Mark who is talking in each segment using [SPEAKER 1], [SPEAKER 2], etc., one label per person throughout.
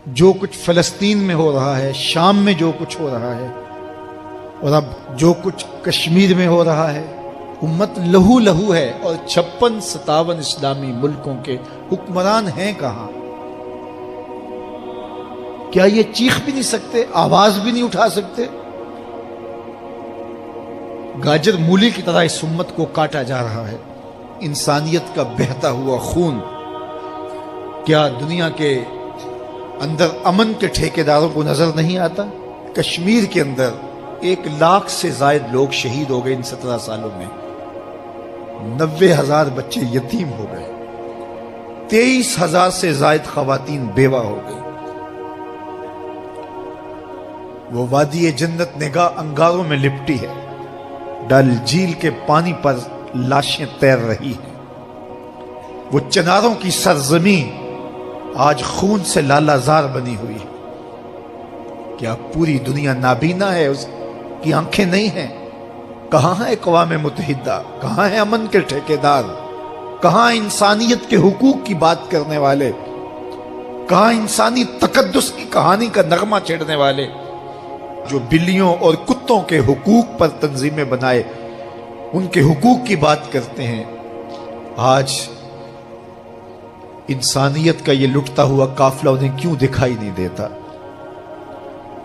[SPEAKER 1] جو کچھ فلسطین میں ہو رہا ہے، شام میں جو کچھ ہو رہا ہے، اور اب جو کچھ کشمیر میں ہو رہا ہے، امت لہو لہو ہے، اور 56-57 اسلامی ملکوں کے حکمران ہیں کہاں؟ کیا یہ چیخ بھی نہیں سکتے، آواز بھی نہیں اٹھا سکتے؟ گاجر مولی کی طرح اس امت کو کاٹا جا رہا ہے، انسانیت کا بہتا ہوا خون۔ کیا دنیا کے اندر امن کے ٹھیکیداروں کو نظر نہیں آتا؟ کشمیر کے اندر 1 لاکھ سے زائد لوگ شہید ہو گئے ان 17 سالوں میں، 90,000 بچے یتیم ہو گئے، 23,000 سے زائد خواتین بیوہ ہو گئی۔ وہ وادی جنت نگاہ انگاروں میں لپٹی ہے، ڈل جھیل کے پانی پر لاشیں تیر رہی ہیں، وہ چناروں کی سرزمین آج خون سے لالہ زار بنی ہوئی ہے۔ کیا پوری دنیا نابینا ہے؟ اس کی آنکھیں نہیں ہیں؟ کہاں ہے اقوام متحدہ؟ کہاں ہے امن کے ٹھیکیدار؟ کہاں انسانیت کے حقوق کی بات کرنے والے؟ کہاں انسانی تقدس کی کہانی کا نغمہ چھیڑنے والے جو بلیوں اور کتوں کے حقوق پر تنظیمیں بنائے ان کے حقوق کی بات کرتے ہیں؟ آج انسانیت کا یہ لٹتا ہوا قافلہ انہیں کیوں دکھائی نہیں دیتا؟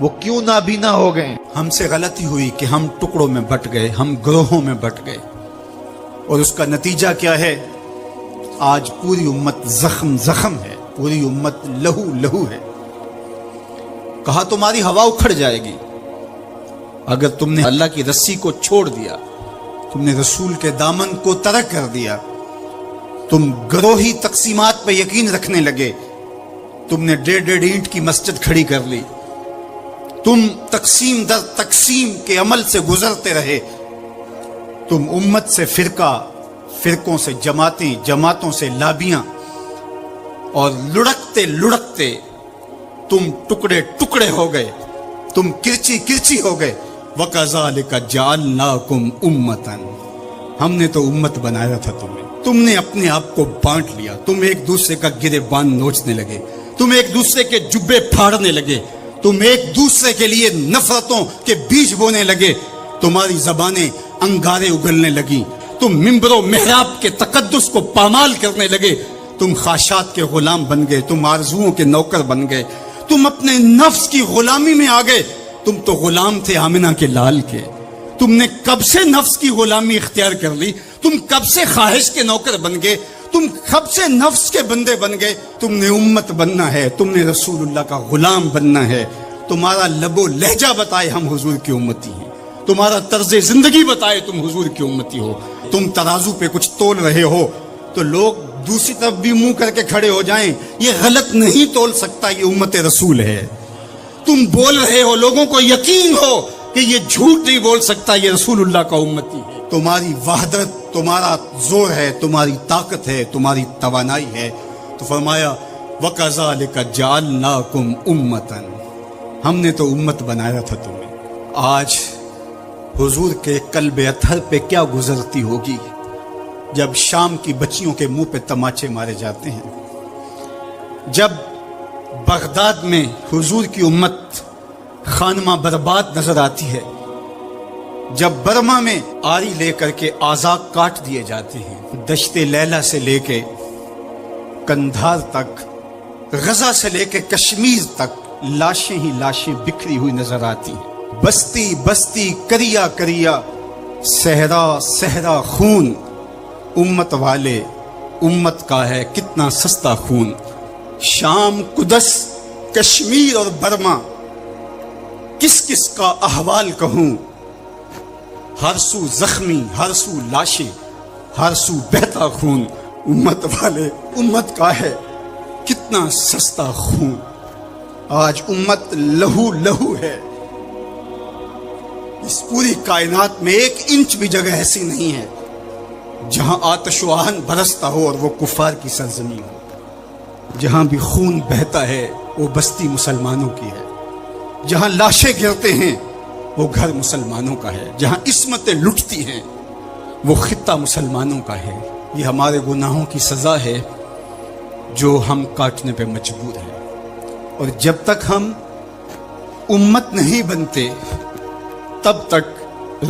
[SPEAKER 1] وہ کیوں نابینا ہو گئے؟
[SPEAKER 2] ہم سے غلطی ہوئی کہ ہم ٹکڑوں میں بٹ گئے، ہم گروہوں میں بٹ گئے، اور اس کا نتیجہ کیا ہے؟ آج پوری امت زخم زخم ہے، پوری امت لہو لہو ہے۔ کہا تمہاری ہوا اکھڑ جائے گی اگر تم نے اللہ کی رسی کو چھوڑ دیا، تم نے رسول کے دامن کو ترک کر دیا، تم گروہی تقسیمات پہ یقین رکھنے لگے، تم نے 1.5 اینٹ کی مسجد کھڑی کر لی، تم تقسیم در تقسیم کے عمل سے گزرتے رہے، تم امت سے فرقوں سے جماعتیں، جماعتوں سے لابیاں، اور لڑکتے لڑکتے تم ٹکڑے ٹکڑے ہو گئے، تم کرچی کرچی ہو گئے۔ وَكَذَلِكَ جَعَلْنَاكُمْ أُمَّةً، ہم نے تو امت بنایا تھا تمہیں، تم نے اپنے آپ کو بانٹ لیا، تم ایک دوسرے کا گریبان نوچنے لگے، تم ایک دوسرے کے جبے پھاڑنے لگے، تم ایک دوسرے کے لیے نفرتوں کے بیج بونے لگے، تمہاری زبانیں انگارے اگلنے لگی، تم منبر و محراب کے تقدس کو پامال کرنے لگے، تم خواہشات کے غلام بن گئے، تم آرزوؤں کے نوکر بن گئے، تم اپنے نفس کی غلامی میں آ گئے۔ تم تو غلام تھے آمنہ کے لال کے، تم نے کب سے نفس کی غلامی اختیار کر لی، تم کب سے خواہش کے نوکر بن گئے، تم کب سے نفس کے بندے بن گئے۔ تم نے امت بننا ہے، تم نے رسول اللہ کا غلام بننا ہے۔ تمہارا لب و لہجہ بتائے ہم حضور کی امتی ہیں، تمہارا طرز زندگی بتائے تم حضور کی امتی ہو۔ تم ترازو پہ کچھ تول رہے ہو تو لوگ دوسری طرف بھی منہ کر کے کھڑے ہو جائیں، یہ غلط نہیں تول سکتا، یہ امت رسول ہے۔ تم بول رہے ہو، لوگوں کو یقین ہو کہ یہ جھوٹ نہیں بول سکتا، یہ رسول اللہ کا امتی ہے۔ تمہاری وحدت، تمہارا زور ہے، تمہاری طاقت ہے، تمہاری توانائی ہے۔ تو فرمایا وَكَذَلِكَ جَعَلْنَاكُمْ أُمَّةً، ہم نے تو امت بنایا تھا تمہیں۔ آج حضور کے قلب اطہر پہ کیا گزرتی ہوگی جب شام کی بچیوں کے منہ پہ تماچے مارے جاتے ہیں، جب بغداد میں حضور کی امت خانمہ برباد نظر آتی ہے، جب برما میں آری لے کر کے اعضاء کاٹ دیے جاتے ہیں، دشت لیلہ سے لے کے کندھار تک، غزہ سے لے کے کشمیر تک لاشیں ہی لاشیں بکھری ہوئی نظر آتی ہیں، بستی بستی، کریا کریا، صحرا صحرا خون، امت والے، امت کا ہے کتنا سستا خون۔ شام، قدس، کشمیر اور برما، کس کس کا احوال کہوں، ہر سو زخمی، ہر سو لاشیں، ہر سو بہتا خون۔ امت والے، امت کا ہے کتنا سستا خون۔ آج امت لہو لہو ہے، اس پوری کائنات میں 1 انچ بھی جگہ ایسی نہیں ہے جہاں آتش و آہن برستا ہو اور وہ کفار کی سرزمین ہو۔ جہاں بھی خون بہتا ہے وہ بستی مسلمانوں کی ہے، جہاں لاشیں گرتے ہیں وہ گھر مسلمانوں کا ہے، جہاں عصمتیں لٹتی ہیں وہ خطہ مسلمانوں کا ہے۔ یہ ہمارے گناہوں کی سزا ہے جو ہم کاٹنے پہ مجبور ہیں۔ اور جب تک ہم امت نہیں بنتے تب تک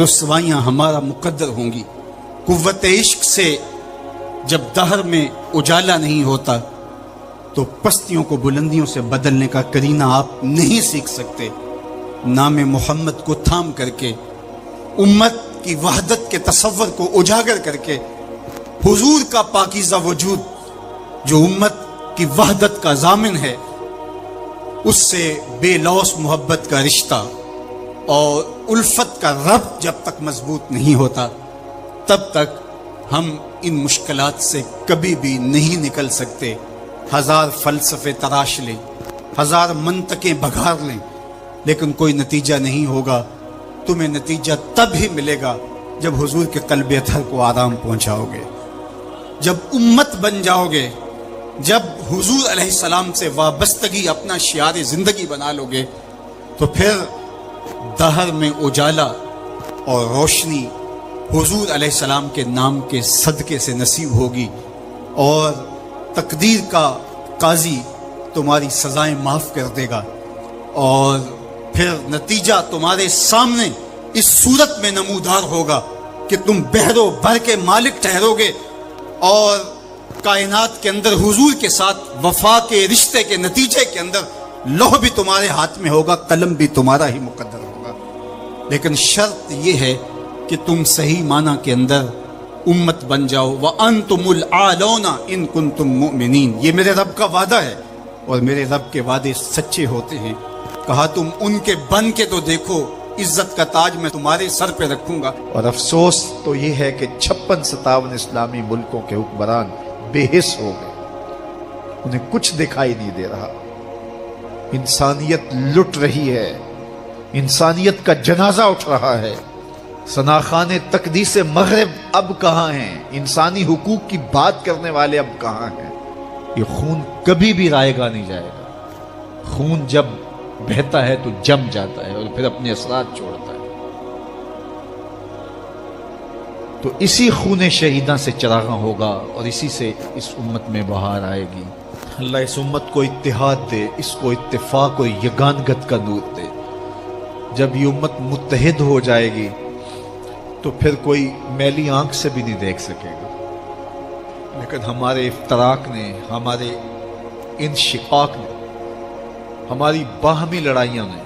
[SPEAKER 2] رسوائیاں ہمارا مقدر ہوں گی۔ قوت عشق سے جب دہر میں اجالا نہیں ہوتا تو پستیوں کو بلندیوں سے بدلنے کا کرینہ آپ نہیں سیکھ سکتے۔ نام محمد کو تھام کر کے، امت کی وحدت کے تصور کو اجاگر کر کے، حضور کا پاکیزہ وجود جو امت کی وحدت کا ضامن ہے، اس سے بے لوث محبت کا رشتہ اور الفت کا ربط جب تک مضبوط نہیں ہوتا تب تک ہم ان مشکلات سے کبھی بھی نہیں نکل سکتے۔ ہزار فلسفے تراش لیں، ہزار منطقیں بگھار لیں، لیکن کوئی نتیجہ نہیں ہوگا۔ تمہیں نتیجہ تب ہی ملے گا جب حضور کے قلب اطہر کو آرام پہنچاؤ گے، جب امت بن جاؤ گے، جب حضور علیہ السلام سے وابستگی اپنا شعار زندگی بنا لو گے، تو پھر دہر میں اجالا اور روشنی حضور علیہ السلام کے نام کے صدقے سے نصیب ہوگی، اور تقدیر کا قاضی تمہاری سزائیں معاف کر دے گا، اور پھر نتیجہ تمہارے سامنے اس صورت میں نمودار ہوگا کہ تم بحر و بر کے مالک ٹھہرو گے، اور کائنات کے اندر حضور کے ساتھ وفا کے رشتے کے نتیجے کے اندر لوح بھی تمہارے ہاتھ میں ہوگا، قلم بھی تمہارا ہی مقدر ہوگا۔ لیکن شرط یہ ہے کہ تم صحیح معنی کے اندر امت بن جاؤ۔ وَأَنْتُمُ الْأَعْلَوْنَ إِن كُنتُم مُؤْمِنِينَ، یہ میرے رب کا وعدہ ہے، اور میرے رب کے وعدے سچے ہوتے ہیں۔ کہا تم ان کے بن کے تو دیکھو، عزت کا تاج میں تمہارے سر پہ رکھوں گا۔
[SPEAKER 1] اور افسوس تو یہ ہے کہ 56-57 اسلامی ملکوں کے حکمران بے حس ہو گئے، انہیں کچھ دکھائی نہیں دے رہا۔ انسانیت لٹ رہی ہے، انسانیت کا جنازہ اٹھ رہا ہے۔ ثناخان تقدیس مغرب اب کہاں ہیں؟ انسانی حقوق کی بات کرنے والے اب کہاں ہیں؟ یہ خون کبھی بھی رائے گا نہیں جائے گا۔ خون جب بہتا ہے تو جم جاتا ہے اور پھر اپنے اثرات چھوڑتا ہے۔ تو اسی خون شہیداں سے چراغاں ہوگا، اور اسی سے اس امت میں بہار آئے گی۔ اللہ اس امت کو اتحاد دے، اس کو اتفاق اور یگانگت کا نور دے۔ جب یہ امت متحد ہو جائے گی تو پھر کوئی میلی آنکھ سے بھی نہیں دیکھ سکے گا۔ لیکن ہمارے افتراق نے، ہمارے انشقاق نے، ہماری باہمی لڑائیاں نے،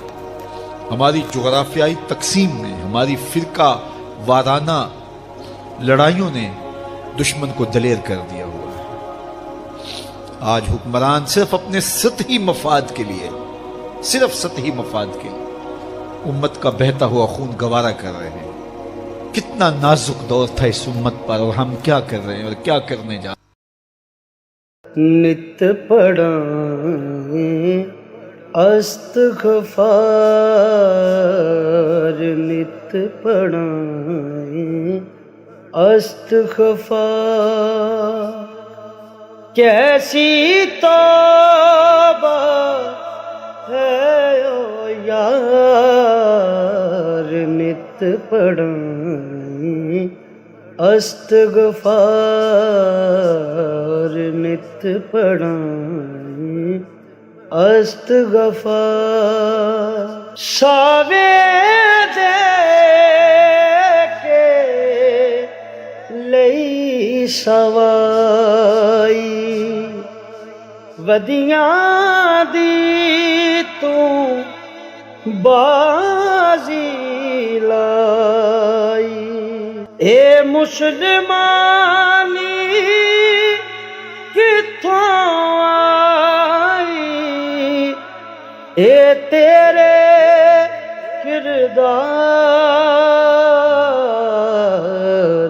[SPEAKER 1] ہماری جغرافیائی تقسیم نے، ہماری فرقہ وارانہ لڑائیوں نے دشمن کو دلیر کر دیا ہوا ہے۔ آج حکمران صرف اپنے سطحی مفاد کے لیے، صرف سطحی مفاد کے لیے امت کا بہتا ہوا خون گوارا کر رہے ہیں۔ کتنا نازک دور تھا اس امت پر، اور ہم کیا کر رہے ہیں اور کیا کرنے جا رہے ہیں۔
[SPEAKER 3] نت پڑھائیں استغفار، نت پڑھائیں استغفار، کیسی توبہ ہے او یار، نت پڑھائیں استغفار، نت پڑھائیں استغفار، ساوے دے کے لئی سوائی، ودیاں دی تو بازی لائی، اے مسلمانی کتھوں آئی، اے تیرے کردار،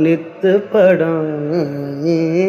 [SPEAKER 3] نت پڑھائیں